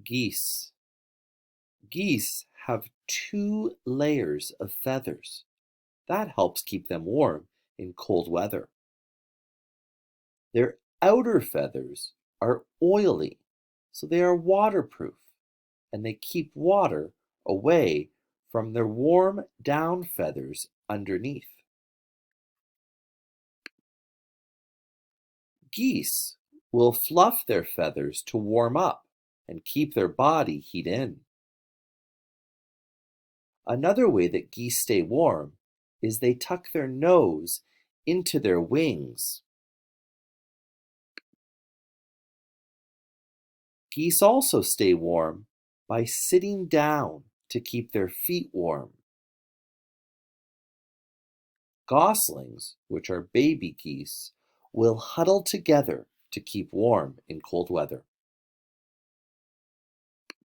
Geese. Geese have two layers of feathers. That helps keep them warm in cold weather. Their outer feathers are oily, so they are waterproof and they keep water away from their warm down feathers underneath. Geese will fluff their feathers to warm up and keep their body heat in. Another way that geese stay warm is they tuck their nose into their wings. Geese also stay warm by sitting down to keep their feet warm. Goslings, which are baby geese, will huddle together to keep warm in cold weather.